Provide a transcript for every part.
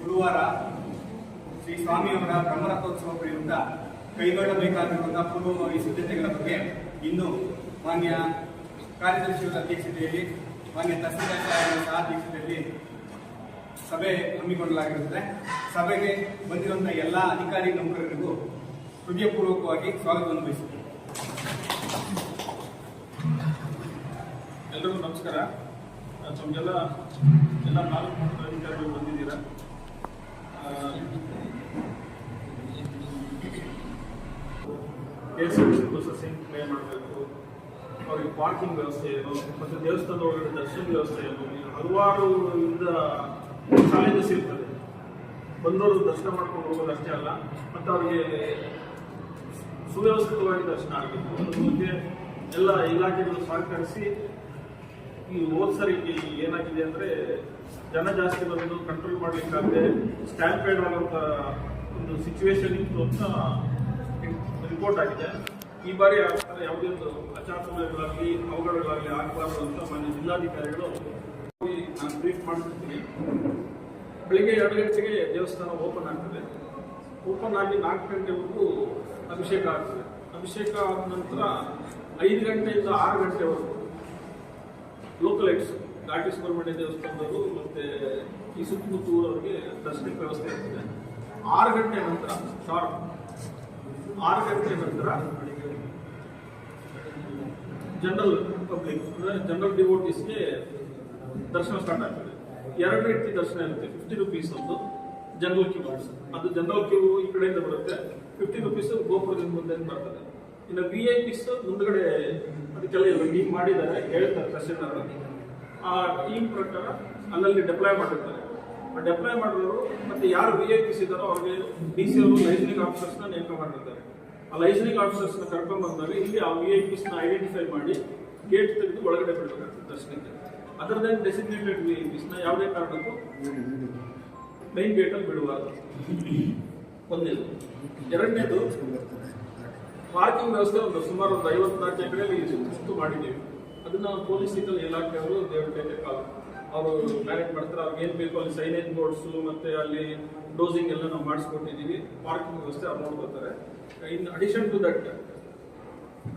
ಗುರುವಾರ ಶ್ರೀ ಸ್ವಾಮಿಯವರ ಬ್ರಹ್ಮರಥೋತ್ಸವ ಪ್ರಯುಕ್ತ ಕೈಗೊಳ್ಳಬೇಕಾಗಿರುವಂತಹ ಪೂರ್ವಭಾವಿ ಸಿದ್ಧತೆಗಳ ಬಗ್ಗೆ ಇನ್ನು ಮಾನ್ಯ ಕಾರ್ಯದರ್ಶಿಗಳ ಅಧ್ಯಕ್ಷತೆಯಲ್ಲಿ ಮಾನ್ಯ ತಹಸೀಲ್ದಾರ್ ಸಹ ಅಧ್ಯಕ್ಷತೆಯಲ್ಲಿ ಸಭೆ ಹಮ್ಮಿಕೊಳ್ಳಲಾಗಿರುತ್ತದೆ. ಸಭೆಗೆ ಬಂದಿರುವಂತಹ ಎಲ್ಲ ಅಧಿಕಾರಿ ನೌಕರರಿಗೂ ಹೃದಯಪೂರ್ವಕವಾಗಿ ಸ್ವಾಗತವನ್ನು ಬಯಸುತ್ತೇನೆ. ಎಲ್ಲರಿಗೂ ನಮಸ್ಕಾರ. ತಮಗೆಲ್ಲ ಎಲ್ಲ 4 ಅಧಿಕಾರಿಗಳು ಬಂದಿದ್ದೀರಾ. ಪ್ರೊಸೆಸಿಂಗ್ ಪ್ಲೇ ಮಾಡಬೇಕು, ಅವ್ರಿಗೆ ಪಾರ್ಕಿಂಗ್ ವ್ಯವಸ್ಥೆ ಏನು, ಮತ್ತು ದೇವಸ್ಥಾನದ ಒಳಗಡೆ ದರ್ಶನ ವ್ಯವಸ್ಥೆ ಏನು, ಹಲವಾರು ಚಾಲೆಂಜಸ್ ಇರ್ತದೆ. ಬಂದವರು ದರ್ಶನ ಮಾಡ್ಕೊಂಡು ಹೋಗೋದು ಅಷ್ಟೇ ಅಲ್ಲ, ಮತ್ತು ಅವ್ರಿಗೆ ಸುವ್ಯವಸ್ಥಿತವಾಗಿ ದರ್ಶನ ಆಗಬೇಕು. ಅದ್ರ ಬಗ್ಗೆ ಎಲ್ಲ ಇಲಾಖೆಗಳು ಸಹಕರಿಸಿ ಈ ಸರಿ ಏನಾಗಿದೆ ಅಂದರೆ ಜನ ಜಾಸ್ತಿ ಬಂದು ಕಂಟ್ರೋಲ್ ಮಾಡಲಿಕ್ಕಾಗದೆ ಸ್ಟ್ಯಾಂಪೇಡ್ ಆಗುವಂಥ ಒಂದು ಸಿಚುವೇಶನ್ ಇತ್ತು ಅಂತ ರಿಪೋರ್ಟ್ ಆಗಿದೆ. ಈ ಬಾರಿ ಯಾವುದೇ ಒಂದು ಅಚಾತುರ್ಯಗಳಾಗಲಿ ಅವಘಡಗಳಾಗಲಿ ಆಗಬಾರ್ದು ಅಂತ ಮಾನ್ಯ ಜಿಲ್ಲಾಧಿಕಾರಿಗಳು ನಾನು ಬ್ರೀಫ್ ಮಾಡ್ತಿರ್ತೀನಿ. ಬೆಳಿಗ್ಗೆ 2 ಗಂಟೆಗೆ ದೇವಸ್ಥಾನ ಓಪನ್ ಆಗ್ತದೆ. ಓಪನ್ ಆಗಿ 4 ಗಂಟೆವರೆಗೂ ಅಭಿಷೇಕ ಆಗ್ತದೆ. ಅಭಿಷೇಕ ಆದ ನಂತರ 5 ಗಂಟೆಯಿಂದ 6 ಗಂಟೆವರೆಗೂ ಲೋಕಲೈಟ್ಸ್ ಘಾಟಿ ಸುಬ್ರಹ್ಮಣ್ಯ ದೇವಸ್ಥಾನದವರು ಮತ್ತು ಈ ಸುತ್ತಮುತ್ತ ಊರವರಿಗೆ ದರ್ಶನಕ್ಕೆ ವ್ಯವಸ್ಥೆ ಇರ್ತದೆ. 6 ಗಂಟೆ ನಂತರ ಶಾರ್ಪ್ 6 ಗಂಟೆ ನಂತರ ಜನರಲ್ ಪಬ್ಲಿಕ್ ಅಂದರೆ ಜನರಲ್ ಡಿವೋಟೀಸ್ಗೆ ದರ್ಶನ ಸ್ಟಾರ್ಟ್ ಆಗ್ತದೆ. 2 ರೀತಿ ದರ್ಶನ ಇರುತ್ತೆ. 50 ರೂಪೀಸ್ ಒಂದು ಜನರಲ್ ಕ್ಯೂ. ಅದು ಜನರಲ್ ಕ್ಯೂ ಈ ಕಡೆಯಿಂದ ಬರುತ್ತೆ. 50 ರೂಪೀಸ್ ಗೋಪುರದಿಂದ ಮುಂದೆ ಬರ್ತದೆ. ಇನ್ನು VIP ಮುಂದ್ಗಡೆ ಅದಕ್ಕೆಲ್ಲ ಟೀಮ್ ಮಾಡಿದ್ದಾರೆ, ಹೇಳ್ತಾರೆ ತಹಸೀಲ್ದಾರ್. ಆ ಟೀಮ್ ಪ್ರಕಾರ ಅಲ್ಲಲ್ಲಿ ಡೆಪ್ಲಾಯ್ ಮಾಡಿರ್ತಾರೆ. ಡೆಪ್ಲಾಯ್ ಮಾಡಿರೋರು ಮತ್ತು ಯಾರು VIPs ಇದ್ದಾರೋ ಅವ್ರಿಗೆ DC ಅವರು ಲೈಸನಿಂಗ್ ಆಫೀಸರ್ಸ್ನ ನೇಮಕ ಮಾಡಿರ್ತಾರೆ. ಆ ಲೈಸನಿಂಗ್ ಆಫೀಸರ್ಸ್ನ ಕರ್ಕೊಂಡು ಬಂದಾಗ ಇಲ್ಲಿ ಆ VIPsನ ಐಡೆಂಟಿಫೈ ಮಾಡಿ ಗೇಟ್ ತೆಗೆದು ಒಳಗಡೆ ಬಿಡಬೇಕಾಗ್ತದೆ ದರ್ಶನಕ್ಕೆ. ಅದರದೇ ಡೆಸಿಗ್ನೇಟೆಡ್ VIPsನ ಯಾವುದೇ ಕಾರಣಕ್ಕೂ ಮೈನ್ ಗೇಟಲ್ಲಿ ಬಿಡಬಾರ್ದು. ಒಂದೇದು. ಎರಡನೇದು, ಪಾರ್ಕಿಂಗ್ ವ್ಯವಸ್ಥೆ ಸುಮಾರು 54 ಎಕರೆಯಲ್ಲಿ ಸುತ್ತು ಮಾಡಿದ್ದೀವಿ. ಅದನ್ನ ಪೊಲೀಸ್ ಇಲಾಖೆಯವರು ಅವರು ಮ್ಯಾನೇಜ್ ಮಾಡ್ತಾರೆ. ಅವ್ರಿಗೆ ಏನು ಬೇಕು ಅಲ್ಲಿ ಸೈನೇಜ್ ಬೋರ್ಡ್ಸು ಮತ್ತು ಅಲ್ಲಿ ಡೋಸಿಂಗ್ ಎಲ್ಲ ನಾವು ಮಾಡಿಸ್ಕೊಟ್ಟಿದ್ದೀವಿ. ಪಾರ್ಕಿಂಗ್ ವ್ಯವಸ್ಥೆ ಅವ್ರು ನೋಡ್ಕೋತಾರೆ. ಇನ್ ಅಡಿಷನ್ ಟು ದಟ್,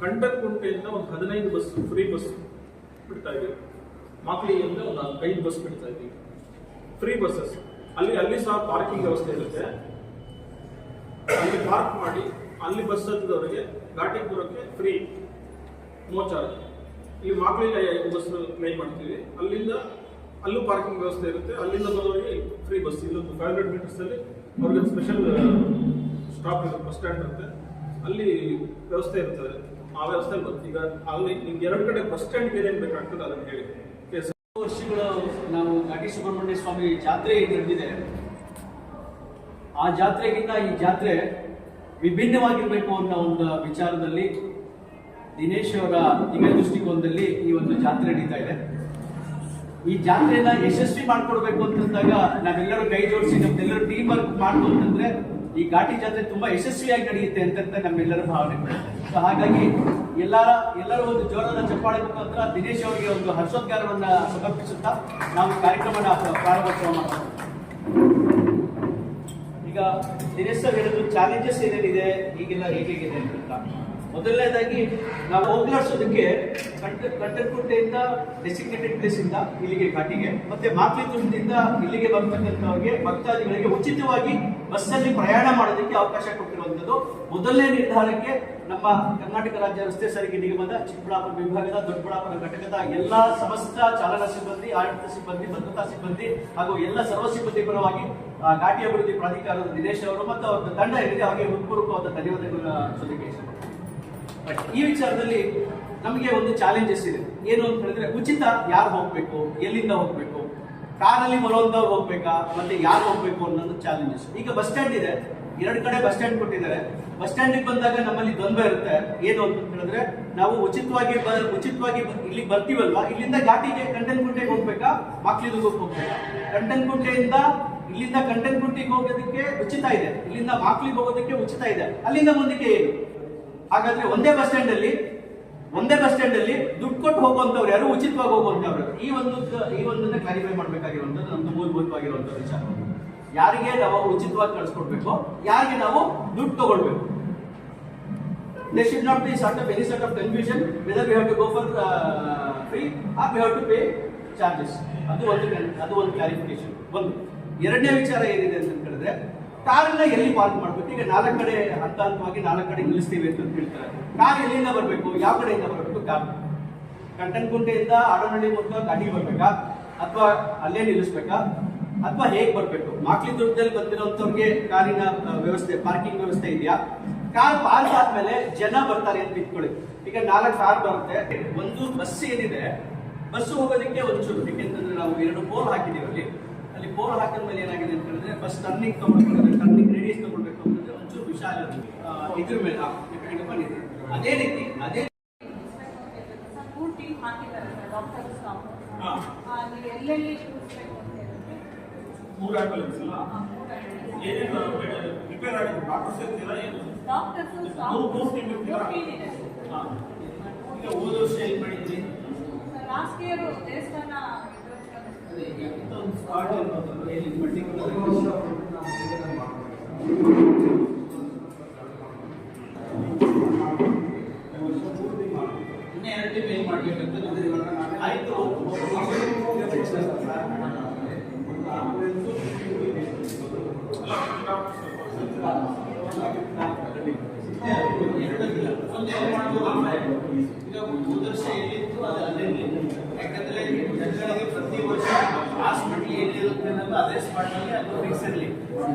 ಕಂಟಕುಂಟೆಯಿಂದ ಒಂದು 15 ಬಸ್ ಫ್ರೀ ಬಸ್ ಬಿಡ್ತಾ ಇದ್ದೀವಿ. ಮಾಕ್ಲಿಯಿಂದ ಒಂದು 5 ಬಸ್ ಬಿಡ್ತಾ ಇದ್ದೀವಿ, ಫ್ರೀ ಬಸ್ಸಸ್. ಅಲ್ಲಿ ಸಹ ಪಾರ್ಕಿಂಗ್ ವ್ಯವಸ್ಥೆ ಇರುತ್ತೆ. ಅಲ್ಲಿ ಪಾರ್ಕ್ ಮಾಡಿ ಅಲ್ಲಿ ಬಸ್ ಹತ್ತಿದವರಿಗೆ ಘಾಟಿಪುರಕ್ಕೆ ಫ್ರೀ, ನೋ ಚಾರ್ಜ್. ಈ ಮಾಕ್ಲಿಗೆ 5 ಬಸ್ ಕ್ಲೈಮ್ ಮಾಡ್ತೀವಿ. ಅಲ್ಲಿಂದ ಅಲ್ಲೂ ಪಾರ್ಕಿಂಗ್ ವ್ಯವಸ್ಥೆ ಇರುತ್ತೆ. ಅಲ್ಲಿಂದ ಬರೋರಿಗೆ ಫ್ರೀ ಬಸ್. ಇಲ್ಲೊಂದು 500 ಮೀಟರ್ಸಲ್ಲಿ ಅವ್ರಿಗೆ ಸ್ಪೆಷಲ್ ಸ್ಟಾಪ್ ಇರುತ್ತೆ, ಬಸ್ ಸ್ಟ್ಯಾಂಡ್ ಇರುತ್ತೆ. ಅಲ್ಲಿ ವ್ಯವಸ್ಥೆ ಇರ್ತದೆ. ಆ ವ್ಯವಸ್ಥೆಯಲ್ಲಿ ಬರುತ್ತೆ. ಈಗ ಅಲ್ಲಿ ನಿಮ್ಗೆ 2 ಕಡೆ ಬಸ್ ಸ್ಟ್ಯಾಂಡ್ ಏನೇನು ಬೇಕಾಗ್ತದೆ ಅದನ್ನು ಹೇಳಿ. ವರ್ಷಗಳು ನಾವು ಘಾಟಿ ಸುಬ್ರಹ್ಮಣ್ಯ ಸ್ವಾಮಿ ಜಾತ್ರೆ ನಡೆದಿದೆ. ಆ ಜಾತ್ರೆಗಿಂತ ಈ ಜಾತ್ರೆ ವಿಭಿನ್ನವಾಗಿರಬೇಕು ಅನ್ನೋ ಒಂದು ವಿಚಾರದಲ್ಲಿ ದಿನೇಶ್ ಅವರ ದಿವ್ಯ ದೃಷ್ಟಿಕೋನದಲ್ಲಿ ಈ ಒಂದು ಜಾತ್ರೆ ನಡೀತಾ ಇದೆ. ಈ ಜಾತ್ರೆನ ಯಶಸ್ವಿ ಮಾಡ್ಕೊಡ್ಬೇಕು ಅಂತಂದಾಗ ನಾವೆಲ್ಲರೂ ಕೈ ಜೋಡಿಸಿ ನಮ್ಮೆಲ್ಲರೂ ಟೀಮ್ ವರ್ಕ್ ಮಾಡ್ತು ಅಂತಂದ್ರೆ ಈ ಘಾಟಿ ಜಾತ್ರೆ ತುಂಬಾ ಯಶಸ್ವಿಯಾಗಿ ನಡೆಯುತ್ತೆ ಅಂತ ನಮ್ಮೆಲ್ಲರ ಭಾವನೆ. ಹಾಗಾಗಿ ಎಲ್ಲರೂ ಒಂದು ಜೋರಾದ ಚಪ್ಪಾಳೆ ಮುಖಾಂತರ ದಿನೇಶ್ ಅವರಿಗೆ ಒಂದು ಹರ್ಷೋದ್ಗಾರವನ್ನ ಸಮರ್ಪಿಸುತ್ತಾ ನಾವು ಕಾರ್ಯಕ್ರಮನ ಪ್ರಾರಂಭೋತ್ಸವ ಮಾಡ್ತೀವಿ. ಈಗ ದಿನೇಶ್ ಸರ್ ಹೇಳಿದ್ರು ಚಾಲೆಂಜಸ್ ಏನೇನಿದೆ, ಈಗೆಲ್ಲ ಹೇಗಿದೆ ಅಂತ. ಮೊದಲನೇದಾಗಿ ನಾವು ಹೋಗ್ಲಾಡ್ಸೋದಕ್ಕೆ ಕಂಟಕುಂಟೆಯಿಂದ ಡೆಸಿಗ್ನೇಟೆಡ್ ಪ್ಲೇಸ್ ಇಂದ ಇಲ್ಲಿಗೆ ಘಾಟಿಗೆ ಮತ್ತೆ ಮಾಕ್ಲಿತುಂಡದಿಂದ ಇಲ್ಲಿಗೆ ಬರ್ತಕ್ಕಂಥವ್ರಿಗೆ ಭಕ್ತಾದಿಗಳಿಗೆ ಉಚಿತವಾಗಿ ಬಸ್ಸಲ್ಲಿ ಪ್ರಯಾಣ ಮಾಡೋದಕ್ಕೆ ಅವಕಾಶ ಕೊಟ್ಟಿರುವಂಥದ್ದು ಮೊದಲನೇ ನಿರ್ಧಾರಕ್ಕೆ ನಮ್ಮ ಕರ್ನಾಟಕ ರಾಜ್ಯ ರಸ್ತೆ ಸಾರಿಗೆ ನಿಗಮದ ಚಿಕ್ಕಬಳ್ಳಾಪುರ ವಿಭಾಗದ ದೊಡ್ಡಬಳ್ಳಾಪುರ ಘಟಕದ ಎಲ್ಲಾ ಸಮಸ್ತ ಚಾಲನಾ ಸಿಬ್ಬಂದಿ, ಆಡಳಿತ ಸಿಬ್ಬಂದಿ, ಭದ್ರತಾ ಸಿಬ್ಬಂದಿ ಹಾಗೂ ಎಲ್ಲ ಸರ್ವ ಸಿಬ್ಬಂದಿ ಪರವಾಗಿ ಘಾಟಿ ಅಭಿವೃದ್ಧಿ ಪ್ರಾಧಿಕಾರದ ದಿನೇಶ್ ಅವರು ಮತ್ತು ಅವರ ತಂಡ ಏನಿದೆ ಅವರಿಗೆ ಹೃತ್ಪೂರ್ವಕವಾದ ಧನ್ಯವಾದಗಳ ಜೊತೆಗೆ ಬಟ್ ಈ ವಿಚಾರದಲ್ಲಿ ನಮಗೆ ಒಂದು ಚಾಲೆಂಜಸ್ ಇದೆ. ಏನು ಅಂತ ಹೇಳಿದ್ರೆ ಉಚಿತ ಯಾರು ಹೋಗ್ಬೇಕು, ಎಲ್ಲಿಂದ ಹೋಗ್ಬೇಕು, ಕಾರಲ್ಲಿ ಬರುವಂತವ್ರು ಹೋಗ್ಬೇಕಾ ಮತ್ತೆ ಯಾರು ಹೋಗ್ಬೇಕು ಅನ್ನೋದು ಚಾಲೆಂಜಸ್. ಈಗ ಬಸ್ ಸ್ಟ್ಯಾಂಡ್ ಇದೆ, 2 ಕಡೆ ಬಸ್ ಸ್ಟ್ಯಾಂಡ್ ಕೊಟ್ಟಿದ್ದಾರೆ. ಬಸ್ ಸ್ಟ್ಯಾಂಡಿಗೆ ಬಂದಾಗ ನಮ್ಮಲ್ಲಿ ದ್ವಂದ್ವ ಇರುತ್ತೆ. ಏನು ಅಂತ ಹೇಳಿದ್ರೆ, ನಾವು ಉಚಿತವಾಗಿ ಇಲ್ಲಿಗೆ ಬರ್ತೀವಲ್ವಾ, ಇಲ್ಲಿಂದ ಘಾಟಿಗೆ ಕಂಟನ್ಕುಂಟೆಗೆ ಹೋಗ್ಬೇಕಾ, ಮಾಕ್ಲಿದುರ್ಗಕ್ಕೆ ಹೋಗ್ಬೇಕಾ? ಕಂಟನ್ಕುಂಟೆಯಿಂದ ಇಲ್ಲಿಂದ ಕಂಟನ್ಕುಂಟೆಗೆ ಹೋಗೋದಕ್ಕೆ ಉಚಿತ ಇದೆ, ಇಲ್ಲಿಂದ ಮಾಕ್ಲಿಗೆ ಹೋಗೋದಕ್ಕೆ ಉಚಿತ ಇದೆ. ಅಲ್ಲಿಂದ ಮುಂದಕ್ಕೆ ಏನು? ಹಾಗಾದ್ರೆ ಒಂದೇ ಬಸ್ ಸ್ಟ್ಯಾಂಡ್ ಅಲ್ಲಿ ದುಡ್ಡು ಕೊಟ್ಟು ಹೋಗುವಂತವ್ರು ಯಾರು, ಉಚಿತವಾಗಿ ಹೋಗುವಂತವ್ರು? ಈ ಒಂದನ್ನ ಕ್ಲಾರಿಫೈ ಮಾಡ್ಬೇಕಾಗಿರುವಂತದ್ದು ನಮ್ದು ಮೂಲಭೂತವಾಗಿರುವಂತ ವಿಚಾರ. ಯಾರಿಗೆ ನಾವು ಉಚಿತವಾಗಿ ಕಳಿಸ್ಕೊಡ್ಬೇಕು, ಯಾರಿಗೆ ನಾವು ದುಡ್ಡು ತಗೊಳ್ಬೇಕು. There should not be any sort of confusion whether we have to go for free or we have to pay charges. ಅದು ಒಂದು ಕ್ಲಾರಿಫಿಕೇಶನ್. ಎರಡನೇ ವಿಚಾರ ಏನಿದೆ ಅಂತ ಹೇಳಿದ್ರೆ, ಕಾರನ್ನ ಎಲ್ಲಿ ಪಾರ್ಕ್ ಮಾಡ್ಬೇಕು? ಈಗ 4 ಕಡೆ ಹಂತವಾಗಿ 4 ಕಡೆ ನಿಲ್ಲಿಸ್ತೀವಿ ಅಂತ ಹೇಳ್ತಾರೆ. ಕಾರ್ ಎಲ್ಲಿಂದ ಬರಬೇಕು, ಯಾವ ಕಡೆಯಿಂದ ಬರಬೇಕು? ಕಾರ್ ಕಂಟನ್ಕುಂಟೆಯಿಂದ ಆಡೋನಹಳ್ಳಿ ಮೂಲಕ ಘಾಟಿಗೆ ಬರ್ಬೇಕಾ, ಅಥವಾ ಅಲ್ಲೇ ನಿಲ್ಲಿಸ್ಬೇಕಾ, ಅಥವಾ ಹೇಗೆ ಬರಬೇಕು? ಮಾಕ್ಲಿದುರ್ಗದಲ್ಲಿ ಬಂದಿರೋಂಥವ್ರಿಗೆ ಕಾರಿನ ವ್ಯವಸ್ಥೆ, ಪಾರ್ಕಿಂಗ್ ವ್ಯವಸ್ಥೆ ಇದೆಯಾ? ಕಾರ್ ಪಾರ್ಕ್ ಆದ್ಮೇಲೆ ಜನ ಬರ್ತಾರೆ ಅಂತ ಇಟ್ಕೊಳ್ಳಿ. ಈಗ 4 ಕಾರ್ ಬರುತ್ತೆ, ಒಂದು ಬಸ್ ಏನಿದೆ, ಬಸ್ ಹೋಗೋದಕ್ಕೆ ಒಂಚೂರು, ಯಾಕೆಂತಂದ್ರೆ ನಾವು 2 ಪೋಲ್ ಹಾಕಿದೀವಿ. ಅಲ್ಲಿ ಪೋಲ್ ಹಾಕಿದ್ಮೇಲೆ ಏನಾಗಿದೆ ಅಂತ ಹೇಳಿದ್ರೆ, ಬಸ್ ಟರ್ನಿಂಗ್ ತಗೊಳ್ಬೇಕಾದ್ರೆ ಟರ್ನಿಂಗ್ ರೇಡಿಯಸ್ ತಗೊಳ್ಬೇಕು ಅಂತಂದ್ರೆ ಒಂಚೂರು ವಿಶಾಲ ಇದ್ರ ಮೇಲೆ ಬಂದಿದೆ. ಅದೇ ರೀತಿ ಮೂರು ಆಂಬ್ಯುಲೆನ್ಸ್ ಅಲ್ಲ, ಏನೇನು ರಿಪೇರ್ ಆಗಿದೆ? ಡಾಕ್ಟರ್ಸ್ ಇರ್ತೀರಾ ಏನು? ಮೂರು ಟೀಮ್ ಇರ್ತೀರಾ? ಈಗ ಹೋದ ವರ್ಷ ಏನು ಮಾಡಿದ್ರಿ? ಲಾಸ್ಟ್ ಇಯರ್ ದೇವಸ್ಥಾನ ಸ್ಪಾಟ್ ಪರ್ಟಿಕ್ಯುಲರ್ ಇನ್ನೇ 2 ಟೀಮ್ ಏನ್ ಮಾಡ್ಬೇಕಂತ ಆಯ್ತು. ಈಗ ಹೋದ ವರ್ಷ ಎಲ್ಲಿತ್ತು ಅದು ಅಲ್ಲೇ, ಯಾಕಂದ್ರೆ ಜನಗಳಿಗೆ ಪ್ರತಿ ವರ್ಷ ಹಾಸ್ಪಿಟಲ್ ಎಲ್ಲಿರುತ್ತೆ ಅನ್ನೋದು ಅದೇ ಸ್ಪಾಟ್ ಅಲ್ಲಿ ಅದು ಫಿಕ್ಸ್ ಇರಲಿ.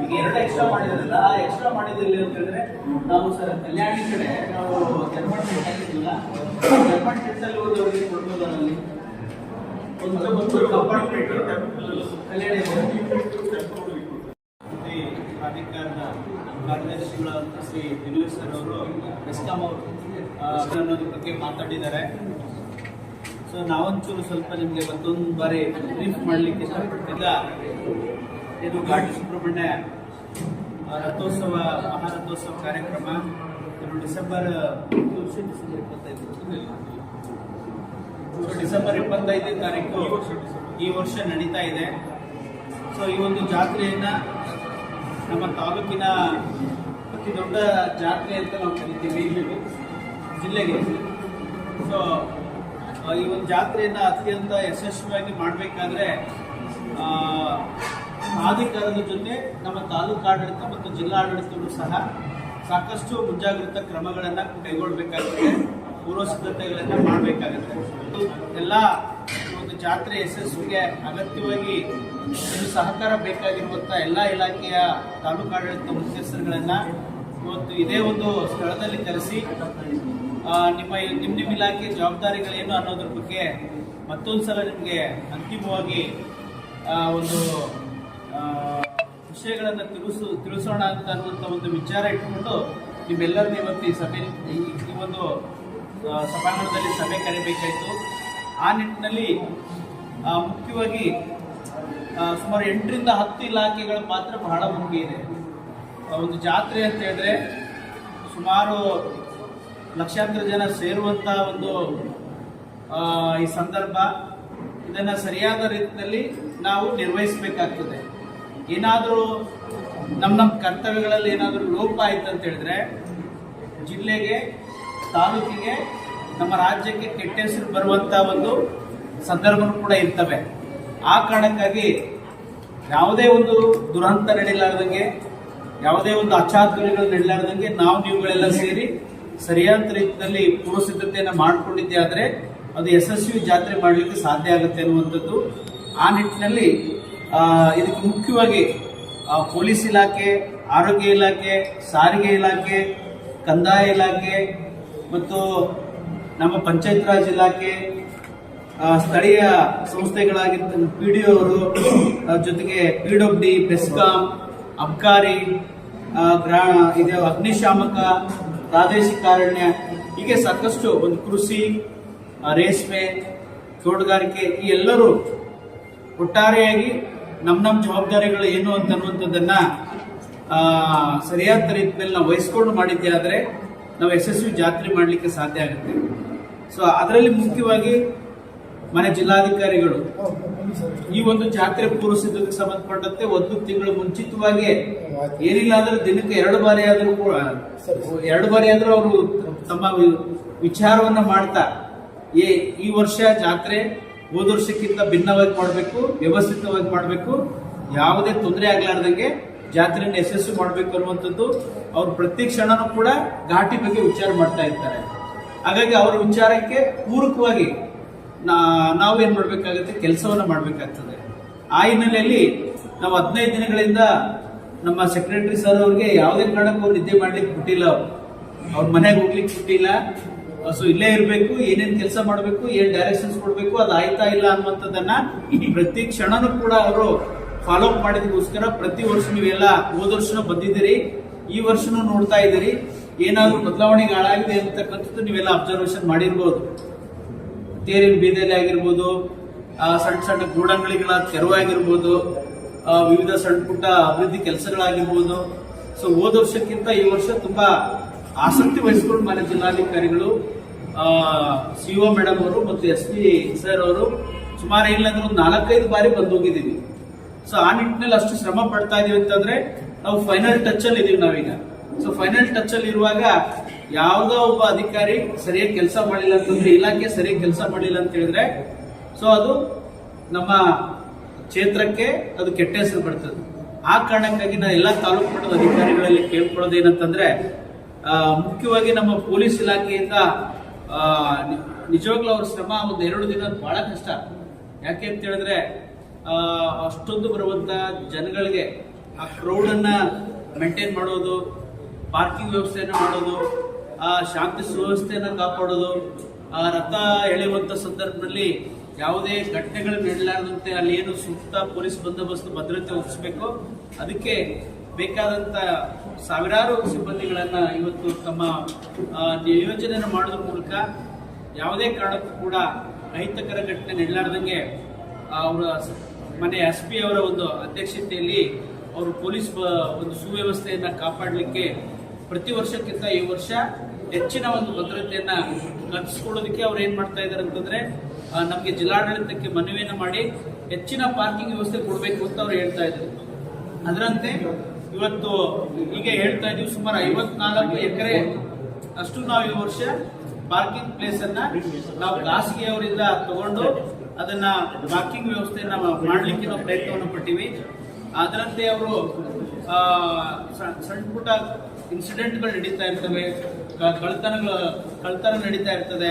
ಈಗ 2 ಎಕ್ಸ್ಟ್ರಾ ಮಾಡಿದ್ರಲ್ಲ, ಆ ಎಕ್ಸ್ಟ್ರಾ ಮಾಡಿದಿಲ್ಲ ಅಂತ ಹೇಳಿದ್ರೆ, ನಾವು ಸರ್ ಕಲ್ಯಾಣಿ ಕಡೆ ನಾವು ಜರ್ಮನ್ ಆಗಿದ್ದಿಲ್ಲ, ಜರ್ಮನ್ ಟೆಂಟಲ್ಲಿ ಹೋದವರಿಗೆ ಕೊಡ್ಬೋದು. ಅಲ್ಲಿ ಒಂದು ಕಂಪಾರ್ಟ್ಮೆಂಟ್ ಕಲ್ಯಾಣಿ ಪ್ರಾಧಿಕಾರದ ಕಾರ್ಯದರ್ಶಿಗಳಾದಂಥ ಶ್ರೀ ದಿನೇಶ್ ಸರ್ ಅವರು, ಮೆಸ್ಕಾಂ ಅವರು ಅನ್ನೋದ್ರ ಬಗ್ಗೆ ಮಾತಾಡಿದ್ದಾರೆ. ಸೊ ನಾವಂಚೂರು ಸ್ವಲ್ಪ ನಿಮಗೆ ಮತ್ತೊಂದು ಬಾರಿ ಬ್ರೀಫ್ ಮಾಡಲಿಕ್ಕೆ ಇಷ್ಟಪಡ್ತಿದ್ದ. ಇದು ಘಾಟಿ ಸುಬ್ರಹ್ಮಣ್ಯ ರಥೋತ್ಸವ, ಮಹಾರಥೋತ್ಸವ ಕಾರ್ಯಕ್ರಮ ಇದು ಡಿಸೆಂಬರ್ 25ನೇ ತಾರೀಕು ಈ ವರ್ಷ ನಡೀತಾ ಇದೆ. ಸೊ ಈ ಒಂದು ಜಾತ್ರೆಯನ್ನ ನಮ್ಮ ತಾಲೂಕಿನ ಅತಿ ದೊಡ್ಡ ಜಾತ್ರೆ ಅಂತ ನಾವು ಕರಿತೀವಿ ಜಿಲ್ಲೆಗೆ. ಸೊ ಈ ಒಂದು ಜಾತ್ರೆಯನ್ನು ಅತ್ಯಂತ ಯಶಸ್ವಿಯಾಗಿ ಮಾಡಬೇಕಾದ್ರೆ ಪ್ರಾಧಿಕಾರದ ಜೊತೆ ನಮ್ಮ ತಾಲೂಕು ಆಡಳಿತ ಮತ್ತು ಜಿಲ್ಲಾ ಆಡಳಿತಗಳು ಸಹ ಸಾಕಷ್ಟು ಮುಂಜಾಗ್ರತಾ ಕ್ರಮಗಳನ್ನು ಕೈಗೊಳ್ಳಬೇಕಾಗುತ್ತೆ, ಪೂರ್ವ ಸಿದ್ಧತೆಗಳನ್ನು ಮಾಡಬೇಕಾಗುತ್ತೆ. ಎಲ್ಲ ಒಂದು ಜಾತ್ರೆ ಯಶಸ್ವಿಗೆ ಅಗತ್ಯವಾಗಿ ಇದು ಸಹಕಾರ ಬೇಕಾಗಿರುವಂಥ ಎಲ್ಲ ಇಲಾಖೆಯ ತಾಲೂಕು ಆಡಳಿತ ಮುಖ್ಯಸ್ಥರುಗಳನ್ನು ಇವತ್ತು ಇದೇ ಒಂದು ಸ್ಥಳದಲ್ಲಿ ಕರೆಸಿ ನಿಮ್ಮ ಇಲಾಖೆ ಜವಾಬ್ದಾರಿಗಳೇನು ಅನ್ನೋದ್ರ ಬಗ್ಗೆ ಮತ್ತೊಂದು ಸಲ ನಿಮಗೆ ಅಂತಿಮವಾಗಿ ಒಂದು ವಿಷಯಗಳನ್ನು ತಿಳಿಸೋಣ ಅಂತ ಅನ್ನುವಂಥ ಒಂದು ವಿಚಾರ ಇಟ್ಕೊಂಡು ನಿಮ್ಮೆಲ್ಲರನ್ನ ಇವತ್ತು ಈ ಸಭೆ ಈ ಒಂದು ಸಭಾಂಗಣದಲ್ಲಿ ಸಭೆ ಕರೆಯಬೇಕಾಯಿತು. ಆ ನಿಟ್ಟಿನಲ್ಲಿ ಮುಖ್ಯವಾಗಿ ಸುಮಾರು 8ರಿಂದ 10 ಇಲಾಖೆಗಳ ಪಾತ್ರ ಬಹಳ ಮುಖ್ಯ ಇದೆ. ಒಂದು ಜಾತ್ರೆ ಅಂತ ಹೇಳಿದ್ರೆ ಸುಮಾರು ಲಕ್ಷಾಂತರ ಜನ ಸೇರುವಂಥ ಒಂದು ಈ ಸಂದರ್ಭ. ಇದನ್ನು ಸರಿಯಾದ ರೀತಿಯಲ್ಲಿ ನಾವು ನಿರ್ವಹಿಸಬೇಕಾಗ್ತದೆ. ಏನಾದರೂ ನಮ್ಮ ಕರ್ತವ್ಯಗಳಲ್ಲಿ ಏನಾದರೂ ಲೋಪ ಆಯ್ತು ಅಂತ ಹೇಳಿದ್ರೆ ಜಿಲ್ಲೆಗೆ, ತಾಲೂಕಿಗೆ, ನಮ್ಮ ರಾಜ್ಯಕ್ಕೆ ಕೆಟ್ಟ ಹೆಸರು ಬರುವಂಥ ಒಂದು ಸಂದರ್ಭಗಳು ಕೂಡ ಇರ್ತವೆ. ಆ ಕಾರಣಕ್ಕಾಗಿ ಯಾವುದೇ ಒಂದು ದುರಂತ ನಡೀಲಾರ್ದಂಗೆ, ಯಾವುದೇ ಒಂದು ಅಚಾತುರ್ಯಗಳು ನಡೀಲಾರ್ದಂಗೆ ನೀವುಗಳೆಲ್ಲ ಸೇರಿ ಸರಿಯಾದ ರೀತಿಯಲ್ಲಿ ಪೂರ್ವ ಸಿದ್ಧತೆಯನ್ನು ಮಾಡಿಕೊಂಡಿದ್ದೆ ಆದರೆ ಅದು ಯಶಸ್ವಿ ಜಾತ್ರೆ ಮಾಡಲಿಕ್ಕೆ ಸಾಧ್ಯ ಆಗುತ್ತೆ ಅನ್ನುವಂಥದ್ದು. ಆ ನಿಟ್ಟಿನಲ್ಲಿ ಇದಕ್ಕೆ ಮುಖ್ಯವಾಗಿ ಪೊಲೀಸ್ ಇಲಾಖೆ, ಆರೋಗ್ಯ ಇಲಾಖೆ, ಸಾರಿಗೆ ಇಲಾಖೆ, ಕಂದಾಯ ಇಲಾಖೆ ಮತ್ತು ನಮ್ಮ ಪಂಚಾಯತ್ ರಾಜ್ ಇಲಾಖೆ, ಸ್ಥಳೀಯ ಸಂಸ್ಥೆಗಳಾಗಿರ್ತಾರೆ PDO ಅವರು, ಜೊತೆಗೆ PWD, ಬೆಸ್ಕಾಂ, ಅಬ್ಕಾರಿ, ಇದು ಅಗ್ನಿಶಾಮಕ, ಪ್ರಾದೇಶಿಕ ಅರಣ್ಯ, ಹೀಗೆ ಸಾಕಷ್ಟು ಒಂದು ಕೃಷಿ, ರೇಷ್ಮೆ, ತೋಟಗಾರಿಕೆ, ಈ ಎಲ್ಲರೂ ಒಟ್ಟಾರೆಯಾಗಿ ನಮ್ಮ ಜವಾಬ್ದಾರಿಗಳು ಏನು ಅನ್ನುವಂಥದ್ದನ್ನ ಸರಿಯಾದ ರೀತಿಯಲ್ಲಿ ನಾವು ವಹಿಸ್ಕೊಂಡು ಮಾಡಿದ್ದೆ ಆದರೆ ನಾವು ಯಶಸ್ವಿ ಜಾತ್ರೆ ಮಾಡಲಿಕ್ಕೆ ಸಾಧ್ಯ ಆಗುತ್ತೆ. ಸೊ ಅದರಲ್ಲಿ ಮುಖ್ಯವಾಗಿ ಮನೆ ಜಿಲ್ಲಾಧಿಕಾರಿಗಳು ಈ ಒಂದು ಜಾತ್ರೆ ಪೂರ್ವ ಸಿದ್ಧತೆಗೆ ಸಂಬಂಧಪಟ್ಟಂತೆ 1 ತಿಂಗಳು ಮುಂಚಿತವಾಗಿ ಏನಿಲ್ಲ ಅಂದ್ರೆ ದಿನಕ್ಕೆ 2 ಬಾರಿ ಆದ್ರೂ ಅವರು ತಮ್ಮ ವಿಚಾರವನ್ನ ಮಾಡ್ತಾ ಈ ವರ್ಷ ಜಾತ್ರೆ ಹೋದ ವರ್ಷಕ್ಕಿಂತ ಭಿನ್ನವಾಗಿ ಮಾಡಬೇಕು, ವ್ಯವಸ್ಥಿತವಾಗಿ ಮಾಡಬೇಕು, ಯಾವುದೇ ತೊಂದರೆ ಆಗ್ಲಾರ್ದಂಗೆ ಜಾತ್ರೆಯನ್ನು ಯಶಸ್ವಿ ಮಾಡಬೇಕು ಅನ್ನುವಂಥದ್ದು ಅವ್ರು ಪ್ರತಿ ಕ್ಷಣನೂ ಕೂಡ ಘಾಟಿ ಬಗ್ಗೆ ವಿಚಾರ ಮಾಡ್ತಾ ಇರ್ತಾರೆ. ಹಾಗಾಗಿ ಅವರ ವಿಚಾರಕ್ಕೆ ಪೂರಕವಾಗಿ ನಾವು ಏನ್ ಮಾಡ್ಬೇಕಾಗುತ್ತೆ, ಕೆಲಸವನ್ನ ಮಾಡ್ಬೇಕಾಗ್ತದೆ. ಆ ಹಿನ್ನೆಲೆಯಲ್ಲಿ ನಾವು 15 ದಿನಗಳಿಂದ ನಮ್ಮ ಸೆಕ್ರೆಟರಿ ಸರ್ ಅವ್ರಿಗೆ ಯಾವುದೇ ಕಾರಣಕ್ಕೂ ನಿದ್ದೆ ಮಾಡ್ಲಿಕ್ಕೆ ಬಿಟ್ಟಿಲ್ಲ, ಅವ್ರ ಮನೆಗೆ ಹೋಗ್ಲಿಕ್ಕೆ ಬಿಟ್ಟಿಲ್ಲ. ಸೊ ಇಲ್ಲೇ ಇರಬೇಕು, ಏನೇನ್ ಕೆಲಸ ಮಾಡಬೇಕು, ಏನ್ ಡೈರೆಕ್ಷನ್ಸ್ ಕೊಡಬೇಕು, ಅದು ಆಯ್ತಾ ಇಲ್ಲ ಅನ್ನುವಂಥದ್ದನ್ನ ಪ್ರತಿ ಕ್ಷಣನೂ ಕೂಡ ಅವರು ಫಾಲೋ ಅಪ್ ಮಾಡಿದಕ್ಕೋಸ್ಕರ ಪ್ರತಿ ವರ್ಷ ನೀವೆಲ್ಲ ಹೋದ ವರ್ಷನೂ ಬಂದಿದ್ದೀರಿ, ಈ ವರ್ಷನೂ ನೋಡ್ತಾ ಇದ್ದೀರಿ. ಏನಾದ್ರೂ ಬದಲಾವಣೆಗೆ ಹಾಳಾಗಿದೆ ಅಂತಕ್ಕಂಥದ್ದು ನೀವೆಲ್ಲ ಅಬ್ಸರ್ವೇಷನ್ ಮಾಡಿರ್ಬೋದು. ತೇರಿನ ಬೀದೆಲೆ ಆಗಿರ್ಬೋದು, ಸಣ್ಣ ಸಣ್ಣ ಗೂಡಂಗಳಿಗಳ ತೆರವಾಗಿರ್ಬೋದು, ವಿವಿಧ ಸಣ್ಣ ಪುಟ್ಟ ಅಭಿವೃದ್ಧಿ ಕೆಲಸಗಳಾಗಿರ್ಬೋದು. ಸೊ ಹೋದ ವರ್ಷಕ್ಕಿಂತ ಈ ವರ್ಷ ತುಂಬಾ ಆಸಕ್ತಿ ವಹಿಸಿಕೊಂಡು ಮನೆ ಜಿಲ್ಲಾಧಿಕಾರಿಗಳು, CO ಮೇಡಮ್ ಅವರು ಮತ್ತು SP ಸರ್ ಅವರು ಸುಮಾರು ಏನಿಲ್ಲ ಒಂದು 4-5 ಬಾರಿ ಬಂದು ಹೋಗಿದ್ದೀವಿ. ಸೊ ಆ ನಿಟ್ಟಿನಲ್ಲಿ ಅಷ್ಟು ಶ್ರಮ ಪಡ್ತಾ ಇದೀವಿ ಅಂತಂದ್ರೆ ನಾವು ಫೈನಲ್ ಟಚ್ ಅಲ್ಲಿ ಇದೀವಿ ನಾವೀಗ. ಸೊ ಫೈನಲ್ ಟಚ್ ಅಲ್ಲಿ ಇರುವಾಗ ಯಾವುದೋ ಒಬ್ಬ ಅಧಿಕಾರಿ ಸರಿಯಾಗಿ ಕೆಲಸ ಮಾಡಿಲ್ಲ ಅಂತಂದ್ರೆ, ಇಲಾಖೆ ಸರಿಯಾಗಿ ಕೆಲಸ ಮಾಡಿಲ್ಲ ಅಂತ ಹೇಳಿದ್ರೆ, ಸೊ ಅದು ನಮ್ಮ ಕ್ಷೇತ್ರಕ್ಕೆ ಅದು ಕೆಟ್ಟ ಹೆಸರು ಬರ್ತದೆ. ಆ ಕಾರಣಕ್ಕಾಗಿ ನಾನು ಎಲ್ಲ ತಾಲೂಕು ಮಟ್ಟದ ಅಧಿಕಾರಿಗಳಲ್ಲಿ ಕೇಳ್ಕೊಳ್ಳೋದು ಏನಂತಂದ್ರೆ, ಮುಖ್ಯವಾಗಿ ನಮ್ಮ ಪೊಲೀಸ್ ಇಲಾಖೆಯಿಂದ ನಿಜವಾಗ್ಲೂ ಅವ್ರ ಶ್ರಮ 1-2 ದಿನ ಬಹಳ ಕಷ್ಟ. ಯಾಕೆ ಅಂತ ಹೇಳಿದ್ರೆ ಅಷ್ಟೊಂದು ಬರುವಂತ ಜನಗಳಿಗೆ ಆ ಕ್ರೌಡ್ ಅನ್ನ ಮೇಂಟೈನ್ ಮಾಡೋದು, ಪಾರ್ಕಿಂಗ್ ವ್ಯವಸ್ಥೆಯನ್ನ ಮಾಡೋದು, ಆ ಶಾಂತಿ ಸುವ್ಯವಸ್ಥೆಯನ್ನ ಕಾಪಾಡೋದು, ಆ ರಥ ಎಳೆಯುವಂತ ಸಂದರ್ಭದಲ್ಲಿ ಯಾವುದೇ ಘಟನೆಗಳು ನಡೆಯಲಾರದಂತೆ ಅಲ್ಲಿ ಏನು ಸೂಕ್ತ ಪೊಲೀಸ್ ಬಂದೋಬಸ್ತ್ ಭದ್ರತೆ ಒದಗಿಸಬೇಕು, ಅದಕ್ಕೆ ಬೇಕಾದಂತ ಸಾವಿರಾರು ಸಿಬ್ಬಂದಿಗಳನ್ನ ಇವತ್ತು ತಮ್ಮ ನಿಯೋಜನೆಯನ್ನು ಮಾಡೋದ್ರ ಮೂಲಕ ಯಾವುದೇ ಕಾರಣಕ್ಕೂ ಕೂಡ ಅಹಿತಕರ ಘಟನೆ ನಡೆಯಲಾರ್ದಂಗೆ ಅವರ ಮನೆ SP ಅವರ ಒಂದು ಅಧ್ಯಕ್ಷತೆಯಲ್ಲಿ ಅವರು ಪೊಲೀಸ್ ಒಂದು ಸುವ್ಯವಸ್ಥೆಯನ್ನ ಕಾಪಾಡಲಿಕ್ಕೆ ಪ್ರತಿ ವರ್ಷಕ್ಕಿಂತ ಈ ವರ್ಷ ಹೆಚ್ಚಿನ ಒಂದು ಭದ್ರತೆಯನ್ನ ಕಲ್ಪಿಸ್ಕೊಳ್ಳೋದಕ್ಕೆ ಅವ್ರು ಏನ್ ಮಾಡ್ತಾ ಇದ್ದಾರೆ ಅಂತಂದ್ರೆ, ನಮಗೆ ಜಿಲ್ಲಾಡಳಿತಕ್ಕೆ ಮನವಿಯನ್ನ ಮಾಡಿ ಹೆಚ್ಚಿನ ಪಾರ್ಕಿಂಗ್ ವ್ಯವಸ್ಥೆ ಕೊಡಬೇಕು ಅಂತ ಅವ್ರು ಹೇಳ್ತಾ ಇದ್ದಾರೆ. ಅದರಂತೆ ಇವತ್ತು ಈಗ ಹೇಳ್ತಾ ಇದೀವಿ, ಸುಮಾರು 54 ಎಕರೆ ಅಷ್ಟು ನಾವು ಈ ವರ್ಷ ಪಾರ್ಕಿಂಗ್ ಪ್ಲೇಸ್ ಅನ್ನ ನಾವು ಖಾಸಗಿಯವರಿಂದ ತಗೊಂಡು ಅದನ್ನ ಪಾರ್ಕಿಂಗ್ ವ್ಯವಸ್ಥೆಯನ್ನ ಮಾಡ್ಲಿಕ್ಕೆ ನಾವು ಪ್ರಯತ್ನವನ್ನು ಪಟ್ಟಿವಿ. ಅದರಂತೆ ಅವರು ಸಣ್ಣ ಪುಟ್ಟ ಇನ್ಸಿಡೆಂಟ್ಗಳು ನಡೀತಾ ಇರ್ತವೆ, ಕಳ್ತನ ನಡೀತಾ ಇರ್ತದೆ.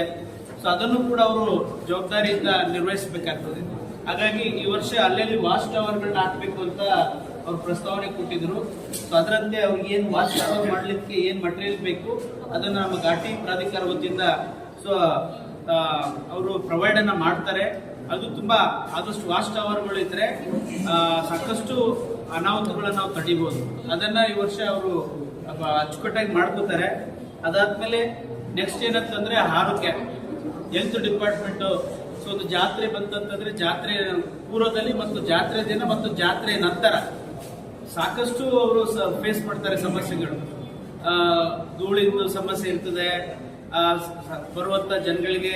ಸೊ ಅದನ್ನು ಕೂಡ ಅವರು ಜವಾಬ್ದಾರಿಯಿಂದ ನಿರ್ವಹಿಸಬೇಕಾಗ್ತದೆ. ಹಾಗಾಗಿ ಈ ವರ್ಷ ಅಲ್ಲಲ್ಲಿ ವಾಚ್ ಟವರ್ಗಳನ್ನ ಹಾಕಬೇಕು ಅಂತ ಅವ್ರು ಪ್ರಸ್ತಾವನೆ ಕೊಟ್ಟಿದ್ರು. ಸೊ ಅದರಂತೆ ಅವ್ರಿಗೆ ಏನು ವಾಚ್ ಟವರ್ ಮಾಡಲಿಕ್ಕೆ ಏನು ಮಟೀರಿಯಲ್ ಬೇಕು ಅದನ್ನು ನಮ್ಮ ಘಾಟಿ ಪ್ರಾಧಿಕಾರ ವತಿಯಿಂದ ಸೊ ಅವರು ಪ್ರೊವೈಡ್ ಅನ್ನ ಮಾಡ್ತಾರೆ. ಅದು ತುಂಬಾ ಆದಷ್ಟು ವಾಚ್ ಟವರ್ಗಳು ಇದ್ರೆ ಸಾಕಷ್ಟು ಅನಾಹುತಗಳನ್ನ ನಾವು ತಡಿಬಹುದು. ಅದನ್ನ ಈ ವರ್ಷ ಅವರು ಅಚ್ಚುಕಟ್ಟಾಗಿ ಮಾಡ್ಕೋತಾರೆ. ಅದಾದ್ಮೇಲೆ ನೆಕ್ಸ್ಟ್ ಏನಂತಂದ್ರೆ ಆರೋಗ್ಯ, ಹೆಲ್ತ್ ಡಿಪಾರ್ಟ್ಮೆಂಟ್. ಸೊ ಒಂದು ಜಾತ್ರೆ ಬಂತಂತಂದ್ರೆ ಜಾತ್ರೆ ಪೂರ್ವದಲ್ಲಿ ಮತ್ತು ಜಾತ್ರೆ ದಿನ ಮತ್ತು ಜಾತ್ರೆ ನಂತರ ಸಾಕಷ್ಟು ಅವರು ಫೇಸ್ ಮಾಡ್ತಾರೆ ಸಮಸ್ಯೆಗಳು. ಧೂಳಿಂದು ಸಮಸ್ಯೆ ಇರ್ತದೆ, ಬರುವಂತ ಜನಗಳಿಗೆ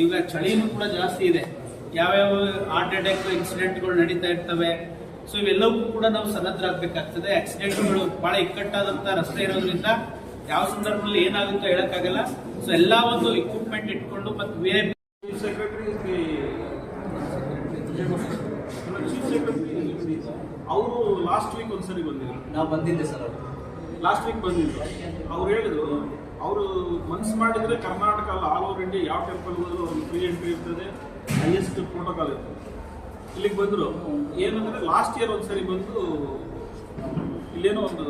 ಈಗ ಚಳಿನೂ ಕೂಡ ಜಾಸ್ತಿ ಇದೆ, ಯಾವ್ಯಾವ ಹಾರ್ಟ್ ಅಟ್ಯಾಕ್ ಇನ್ಸಿಡೆಂಟ್ಗಳು ನಡೀತಾ ಇರ್ತವೆ. ಸೊ ಇವೆಲ್ಲವೂ ಕೂಡ ನಾವು ಸನ್ನದ್ಧರಾಗಬೇಕಾಗ್ತದೆ. ಆಕ್ಸಿಡೆಂಟ್ಗಳು ಬಹಳ ಇಕ್ಕಟ್ಟಾದಂತ ರಸ್ತೆ ಇರೋದ್ರಿಂದ ಯಾವ ಸಂದರ್ಭದಲ್ಲಿ ಏನಾಗುತ್ತೋ ಹೇಳಕ್ಕಾಗಲ್ಲ. ಸೊ ಎಲ್ಲಾ ಒಂದು ಇಕ್ವಿಪ್ಮೆಂಟ್ ಇಟ್ಕೊಂಡು ಮತ್ತು VIP ಅವರು ಲಾಸ್ಟ್ ವೀಕ್ ಒಂದ್ಸರಿ ಬಂದಿದ್ರು. ನಾವು ಬಂದಿದ್ದೆ ಸರ್, ಅವರು ಲಾಸ್ಟ್ ವೀಕ್ ಬಂದಿದ್ರು. ಅವ್ರು ಹೇಳಿದ್ರು, ಅವರು ಮನಸ್ಸು ಮಾಡಿದ್ರೆ ಕರ್ನಾಟಕ ಅಲ್ಲ, ಆಲ್ ಓವರ್ ಇಂಡಿಯಾ ಯಾವ ಟೆಂಪಲ್ ಹೋದ್ರು ಅವ್ರಿಗೆ ಫ್ರೀ ಎಂಟ್ರಿ ಇರ್ತದೆ, ಹೈಯೆಸ್ಟ್ ಪ್ರೋಟೋಕಾಲ್ ಇರ್ತದೆ. ಇಲ್ಲಿಗೆ ಬಂದರು. ಏನಂದ್ರೆ ಲಾಸ್ಟ್ ಇಯರ್ ಒಂದ್ಸರಿ ಬಂದು ಇಲ್ಲೇನೋ ಒಂದು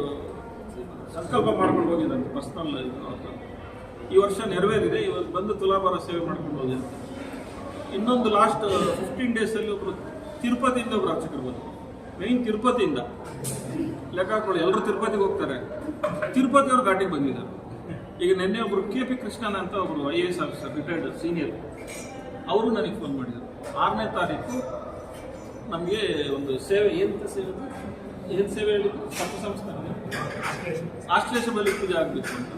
ಸಂಕಲ್ಪ ಮಾಡ್ಕೊಂಡು ಹೋಗಿದ್ದಾರೆ ಪರ್ಸನಲ್ ಅಂತ. ಈ ವರ್ಷ ನೆರವೇರಿದೆ, ಇವತ್ತು ಬಂದು ತುಲಾಭಾರ ಸೇವೆ ಮಾಡ್ಕೊಂಡು ಹೋಗಿದ್ದಾರೆ. ಇನ್ನೊಂದು ಲಾಸ್ಟ್ 15 ಡೇಸಲ್ಲಿ ಒಬ್ಬರು ತಿರುಪತಿಯಿಂದ ಒಬ್ರು ಅರ್ಚಕರು ಬಂದರು. ಮೈನ್ ತಿರುಪತಿಯಿಂದ ಲೆಕ್ಕ ಹಾಕೊಳ್ಳಿ, ಎಲ್ಲರೂ ತಿರುಪತಿಗೆ ಹೋಗ್ತಾರೆ. ತಿರುಪತಿ ಅವ್ರು ಘಾಟಿಗೆ ಬಂದಿದ್ದಾರೆ. ಈಗ ನಿನ್ನೆ ಒಬ್ರು KP ಕೃಷ್ಣನ್ ಅಂತ ಒಬ್ರು IAS ಆಫೀಸರ್, ರಿಟೈರ್ಡ್ ಸೀನಿಯರ್, ಅವರು ನನಗೆ ಫೋನ್ ಮಾಡಿದರು. 6ನೇ ತಾರೀಕು ನಮಗೆ ಒಂದು ಸೇವೆ, ಏನು ಸೇವೆ ಹೇಳಿದ್ರು, ಸಂಸ್ಥೆ ಆಶ್ಲೇಷ ಬಲಿ ಪೂಜೆ ಆಗಬೇಕು ಅಂತ.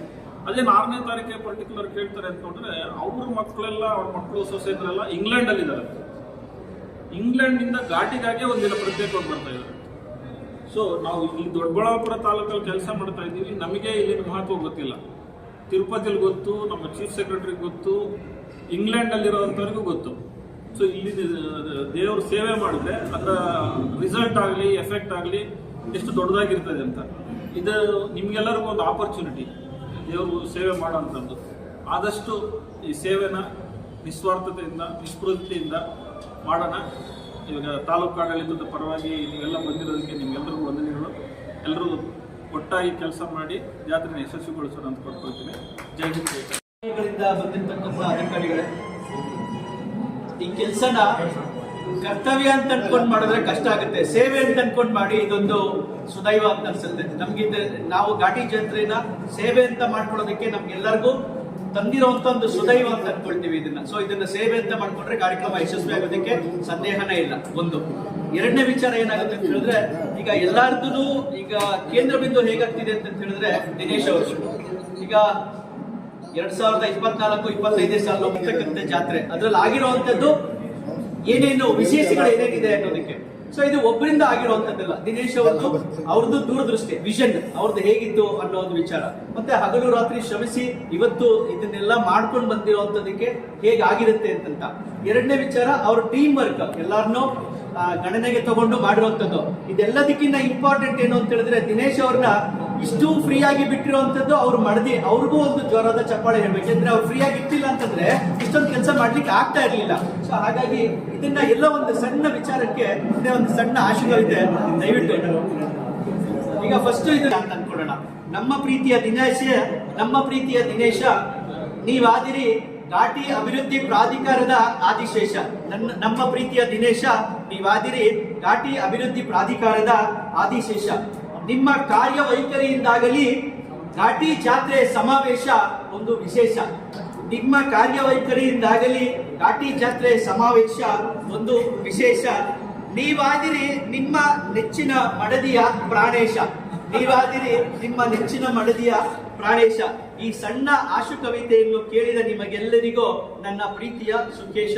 ಅದೇನು 6ನೇ ತಾರೀಕಿಗೆ ಪರ್ಟಿಕ್ಯುಲರ್ ಕೇಳ್ತಾರೆ ಅಂತ ನೋಡಿದ್ರೆ, ಅವ್ರ ಮಕ್ಕಳೆಲ್ಲ, ಅವ್ರ ಮಕ್ಕಳು ಸೊಸೈಟಿರೆಲ್ಲ ಇಂಗ್ಲೆಂಡಲ್ಲಿದ್ದಾರೆ. ಇಂಗ್ಲೆಂಡ್ನಿಂದ ಘಾಟಿಗಾಗೆ ಒಂದಿನ ಪ್ರತ್ಯೇಕವಾಗಿ ಬರ್ತಾ ಇದ್ದಾರೆ. ಸೊ ನಾವು ಇಲ್ಲಿ ದೊಡ್ಡಬಳ್ಳಾಪುರ ತಾಲೂಕಲ್ಲಿ ಕೆಲಸ ಮಾಡ್ತಾ ಇದ್ದೀವಿ, ನಮಗೆ ಇಲ್ಲಿನ ಮಹತ್ವ ಗೊತ್ತಿಲ್ಲ. ತಿರುಪತಿಲಿ ಗೊತ್ತು, ನಮ್ಮ ಚೀಫ್ ಸೆಕ್ರೆಟರಿಗೆ ಗೊತ್ತು, ಇಂಗ್ಲೆಂಡಲ್ಲಿರೋವಂಥವ್ರಿಗೂ ಗೊತ್ತು. ಸೊ ಇಲ್ಲಿ ದೇವ್ರ ಸೇವೆ ಮಾಡಿದ್ರೆ ಅದರ ರಿಸಲ್ಟ್ ಆಗಲಿ, ಎಫೆಕ್ಟ್ ಆಗಲಿ ಎಷ್ಟು ದೊಡ್ಡದಾಗಿರ್ತದೆ ಅಂತ. ಇದು ನಿಮಗೆಲ್ಲರಿಗೂ ಒಂದು ಆಪರ್ಚುನಿಟಿ, ದೇವರು ಸೇವೆ ಮಾಡೋಂಥದ್ದು. ಆದಷ್ಟು ಈ ಸೇವೆನ ನಿಸ್ವಾರ್ಥತೆಯಿಂದ, ನಿಸ್ಪೃಹತೆಯಿಂದ ಮಾಡೋಣ. ಇವಾಗ ತಾಲೂಕು ಆಡಳಿತದ ಪರವಾಗಿ ನೀವೆಲ್ಲ ಬಂದಿರೋದಕ್ಕೆ ನಿಮ್ಗೆಲ್ಲರಿಗೂ ವಂದನೆಗಳು. ಎಲ್ಲರೂ ಒಟ್ಟಾಗಿ ಕೆಲಸ ಮಾಡಿ ಜಾತ್ರೆನ ಯಶಸ್ವಿಗೊಳಿಸೋಣ ಅಂತ ಕೊಟ್ಕೊಳ್ತೀನಿ. ಜೈ ಹಿಂದ್. ಬಂದಿರ್ತಕ್ಕಂಥ ಅಧಿಕಾರಿಗಳೇ, ಈ ಕೆಲಸನ ಕರ್ತವ್ಯ ಅಂತ ಅನ್ಕೊಂಡ್ ಮಾಡಿದ್ರೆ ಕಷ್ಟ ಆಗುತ್ತೆ, ಸೇವೆ ಅಂತ ಅನ್ಕೊಂಡ್ ಮಾಡಿ ಇದೊಂದು ಸುದೈವ ಅಂತ ಅನ್ಸುತ್ತೆ ನಮ್ಗೆ. ನಾವು ಘಾಟಿ ಜಾತ್ರೆನ ಸೇವೆ ಅಂತ ಮಾಡ್ಕೊಳ್ಳೋದಕ್ಕೆ ನಮ್ಗೆಲ್ಲರಿಗೂ ತಂದಿರುವಂತ ಒಂದು ಸುದೈವ ಅಂತ ಅನ್ಕೊಳ್ತೀವಿ ಇದನ್ನ. ಸೊ ಇದನ್ನ ಸೇವೆ ಅಂತ ಮಾಡ್ಕೊಂಡ್ರೆ ಕಾರ್ಯಕ್ರಮ ಯಶಸ್ವಿ ಆಗೋದಕ್ಕೆ ಸಂದೇಹನೇ ಇಲ್ಲ. ಒಂದು. ಎರಡನೇ ವಿಚಾರ ಏನಾಗುತ್ತೆ ಅಂತ ಹೇಳಿದ್ರೆ, ಈಗ ಎಲ್ಲಾರ್ದು ಈಗ ಕೇಂದ್ರ ಬಿಂದು ಹೇಗಾಗ್ತಿದೆ ಅಂತ ಹೇಳಿದ್ರೆ, ದಿನೇಶ್ ಅವರು ಈಗ 2024-25 ಸಾಲ ಹೋಗ್ತಕ್ಕಂಥ ಜಾತ್ರೆ, ಅದ್ರಲ್ಲಿ ಆಗಿರುವಂತದ್ದು ಏನೇನು ವಿಶೇಷಗಳು ಏನೇನಿದೆ ಅನ್ನೋದಕ್ಕೆ. ಸೊ ಇದು ಒಬ್ಬರಿಂದ ಆಗಿರುವಂತದ್ದಲ್ಲ. ದಿನೇಶ್ ಅವ್ರದ್ದು ದೂರದೃಷ್ಟಿ, ವಿಷನ್ ಅವ್ರದ್ದು ಹೇಗಿತ್ತು ಅನ್ನೋ ಒಂದು ವಿಚಾರ, ಮತ್ತೆ ಹಗಲು ರಾತ್ರಿ ಶ್ರಮಿಸಿ ಇವತ್ತು ಇದನ್ನೆಲ್ಲ ಮಾಡ್ಕೊಂಡು ಬಂದಿರುವಂತದಕ್ಕೆ ಹೇಗಾಗಿರುತ್ತೆ ಅಂತ. ಎರಡನೇ ವಿಚಾರ, ಅವ್ರ ಟೀಮ್ ವರ್ಕ್, ಎಲ್ಲಾರನ್ನೂ ಗಣನೆಗೆ ತಗೊಂಡು ಮಾಡಿರುವಂತದ್ದು. ಇದೆಲ್ಲದಕ್ಕಿಂತ ಇಂಪಾರ್ಟೆಂಟ್ ಏನು ಅಂತ ಹೇಳಿದ್ರೆ, ದಿನೇಶ್ ಅವ್ರನ್ನ ಇಷ್ಟು ಫ್ರೀ ಆಗಿ ಬಿಟ್ಟಿರುವಂತದ್ದು ಅವ್ರು ಮಡದಿ, ಅವ್ರಿಗೂ ಒಂದು ಜ್ವರದ ಚಪ್ಪಾಳೆ ಹೇಳ್ಬೇಕು. ಯಾಕಂದ್ರೆ ಅವ್ರು ಫ್ರೀ ಆಗಿ ಇಟ್ಟಿಲ್ಲ ಅಂತಂದ್ರೆ ಇಷ್ಟೊಂದು ಕೆಲಸ ಮಾಡ್ಲಿಕ್ಕೆ ಆಗ್ತಾ ಇರ್ಲಿಲ್ಲ. ಸೊ ಹಾಗಾಗಿ ಇದನ್ನ ಎಲ್ಲ ಒಂದು ಸಣ್ಣ ವಿಚಾರಕ್ಕೆ ಒಂದು ಸಣ್ಣ ಆಶೀರ್ವಾದ, ದಯವಿಟ್ಟು ಈಗ ಫಸ್ಟ್ ಇದು ಅಂತ ಅನ್ಕೊಳ್ಳೋಣ. ನಮ್ಮ ಪ್ರೀತಿಯ ದಿನೇಶ ನೀವಾದಿರಿ ಘಾಟಿ ಅಭಿವೃದ್ಧಿ ಪ್ರಾಧಿಕಾರದ ಆದಿಶೇಷ. ನಮ್ಮ ಪ್ರೀತಿಯ ದಿನೇಶ ನೀವಾದಿರಿ ಘಾಟಿ ಅಭಿವೃದ್ಧಿ ಪ್ರಾಧಿಕಾರದ ಆದಿಶೇಷ. ನಿಮ್ಮ ಕಾರ್ಯವೈಖರಿಯಿಂದಾಗಲಿ ಘಾಟಿ ಜಾತ್ರೆ ಸಮಾವೇಶ ಒಂದು ವಿಶೇಷ. ನಿಮ್ಮ ಕಾರ್ಯವೈಖರಿಯಿಂದಾಗಲಿ ಘಾಟಿ ಜಾತ್ರೆ ಸಮಾವೇಶ ಒಂದು ವಿಶೇಷ. ನೀವಾದಿರಿ ನಿಮ್ಮ ನೆಚ್ಚಿನ ಮಡದಿಯ ಪ್ರಾಣೇಶ. ನೀವಾದಿರಿ ನಿಮ್ಮ ನೆಚ್ಚಿನ ಮಡದಿಯ ಪ್ರಾಣೇಶ. ಈ ಸಣ್ಣ ಆಶು ಕವಿತೆಯನ್ನು ಕೇಳಿದ ನಿಮಗೆಲ್ಲರಿಗೂ ನನ್ನ ಪ್ರೀತಿಯ ಸುಖೇಶ.